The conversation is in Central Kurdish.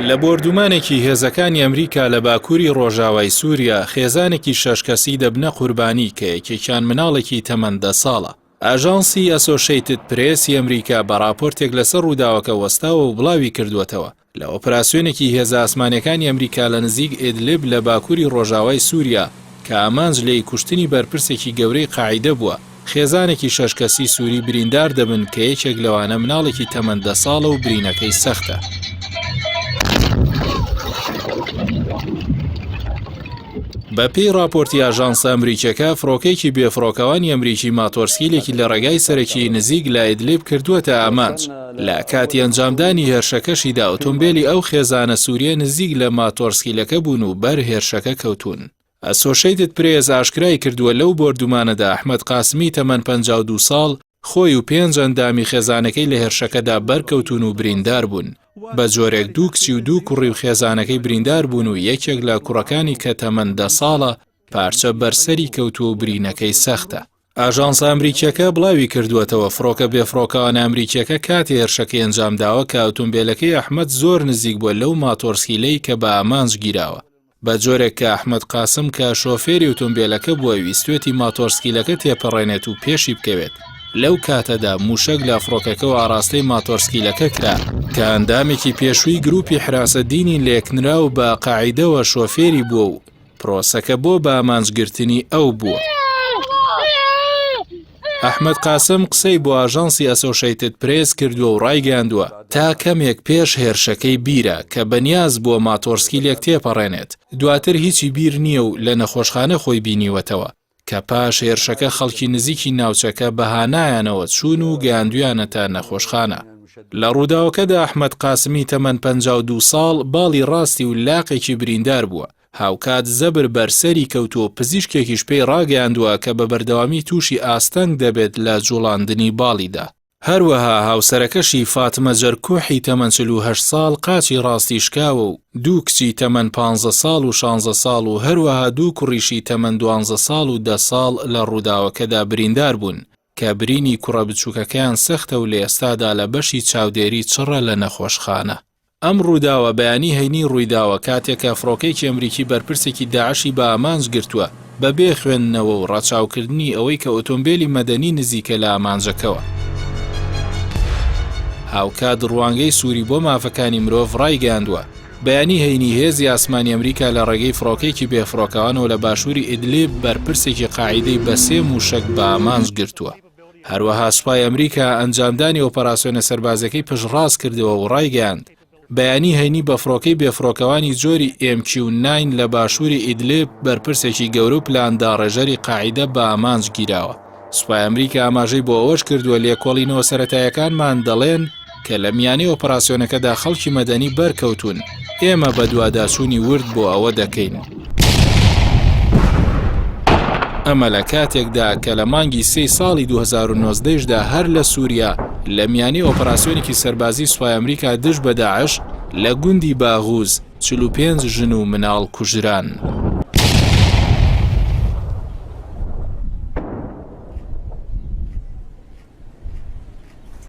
لە بۆردومانێکی هێزەکانی ئەمریکا لە باکووری ڕۆژاوای سووریا خێزانێکی 6 کەسی دەبنە قوربانی کە یەکێکیان مناڵێکی تەمەن 10 ساڵە. ئاژانسی ئەسۆشیتد پرێسی ئەمریکا بە راپۆرتێک لەسەر ڕووداوەکە وەستاوە و بڵاوی کردووەتەوە لە ئۆپراسیۆنێکی هێزە ئاسمانیەکانی ئەمریکا لە نزیک ئیدلیب لە باکووری ڕۆژاوای سووریا کە ئامانج لێی کوشتنی بەرپرسێکی گەورەی قاعیدە بووە. خێزانێکی 6 کەسی سووری بریندار دەبن کە یەکێک لەوانە مناڵێکی تەمەن 10 ساڵە و برینەکەی سەختە. بەپێی راپۆرتی ئاژانسە ئەمریکیەکە فڕۆکەیەکی بێفڕۆکەوانی ئەمریکی ماتۆرسکیلێکی لە ڕێگای سەرەکی نزیک لە ئیدلیب کردووەتە ئامانج. لە کاتی ئەنجامدانی هێرشەکەشیدا ئۆتۆمبیلی ئەو خێزانە سووریە نزیک لە ماتۆرسکیلەکە بوون و بەر هێرشەکە کەوتون. ئەسۆشیتد پرێس ئاشکرای کردووە لەو بۆردومانەدا ئەحمەد قاسمی تەمەن 52 ساڵ خۆی و 5 ئەندامی خێزانەکەی لە هێرشەکەدا بەرکەوتون و بریندار بوون. بە جۆرێک 2 کچی و 2 کوڕی و خێزانەکەی بریندار بوون و یەکێک لە کوڕەکانی کە تەمەن 10 ساڵە پارچە بەرسەری کەوتووە و برینەکەی سەختە. ئاژانسە ئەمریکیەکە بڵاوی کردووەتەوە فڕۆکە بێفڕۆکەوانە ئەمریکیەکە کاتی هێرشەکەی ئەنجامداوە کە ئۆتۆمبیلەکەی ئەحمەد زۆر نزیک بووە لەو ماتۆرسکیلەی کە بە ئامانج گیراوە. بە جۆرێک کە ئەحمەد قاسم کە شۆفێری ئۆتۆمبیلەکە بووە ویستوێتی ماتۆرسکیلەکە تێپەڕێنێت و پێشی بکەوێت. لەو کاتەدا موشک لە فڕۆکەکە و ئاراستەی ماتۆرسکیلەکە کرا کە ئەندامێکی پێشووی گروپی حراسە دینی لێکنرا و بە قاعیدەوە شۆفێری بووە و پرۆسەکە بۆ بە ئامانجگرتنی ئەو بووە. ئەحمەد قاسم قسەی بۆ ئاژانسی ئەسۆشیتد پرێس کردووە و ڕایگەاندووە تا کەمێک پێش هێرشەکەی بیرە کە بەنیاز بۆ ماتۆرسکیلێک تێپەڕێنێت. دواتر هیچی بیر نییە و لە نەخۆشخانە خۆی بینیوەتەوە کە پاش هێرشەکە خەڵکی نزیکی ناوچەکە بەهانایانەوە چوون و گەیاندویانەتە نەخۆشخانە. لە ڕووداوەکەدا ئەحمەد قاسمی تەمەن 52 ساڵ باڵی ڕاستی و لاقێکی بریندار بووە. هاوکات زەبر بەرسەری کەوتووە پزیشکێکیش پێی ڕاگەیاندووە کە بە بەردەوامی تووشی ئاستەنگ دەبێت لە جوڵاندنی باڵیدا. هەروەها هاوسەرەکەشی فاتمە جەرکۆحی تەمەن 48 ساڵ قاچی ڕاستی شکاوە و 2 کچی تەمەن 15 ساڵ و 16 ساڵ و هەروەها 2 کوڕیشی تەمەن 12 ساڵ و 10 ساڵ لە ڕووداوەکەدا بریندار بوون کە برینی کوڕە بچووکەکەیان سەختە و لە ئێستادا لە بەشی چاودێری چڕە لە نەخۆشخانە. ئەم ڕووداوە بەیانی هەینی ڕوویداوە کاتێکە فڕۆکەیەکی ئەمریکی بەرپرسێکی داعشی بە ئامانج گرتووە بەبێ خوێندنەوە و ڕاچاوکردنی ئەوەی کە ئۆتۆمبیلی مەدەنی نزیکە لە ئامانجەکەوە. هاوکات ڕوانگەی سووری بۆ مافەکانی مرۆڤ ڕایگەاندووە بەیانی هەینی هێزی ئاسمانی ئەمریکا لە ڕێگەی فڕۆکەیەکی بێفڕۆکەوانەوە لە باشووری ئیدلیب بەرپرسێکی قاعیدەی بە 3 موشک بە ئامانج گرتووە. هەروەها سوپای ئەمریکا ئەنجامدانی ئۆپەراسیۆنە سەربازەکەی پشتڕاست کردەوە و ڕایگەاند بەیانی هەینی بە فڕۆکەی بێفڕۆکەوانی جۆری MQ9 لە باشووری ئیدلیب بەرپرسێکی گەورە و پلانداڕێژەری قاعیدە بە ئامانج گیراوە. سوپای ئەمریکا ئاماژەی بۆ ئەوەش کردووە لێکۆڵینەوە سەرەتایەکانمان دەڵێن کە لە میانەی ئۆپەراسیۆنەکەدا خەڵکی مەدەنی بەرکەوتون. ئێمە بە دوواداچوونی ورد بۆ ئەوە دەکەین. ئەمە لە کاتێکدا کە لە مانگی 3 ساڵی 2019دا هەر لە سووریا لە میانەی ئۆپەراسیۆنێکی سەربازی سوپای ئەمریکا دژ بە داعش لە گوندی باغوز 45 ژن و مناڵ کوژران.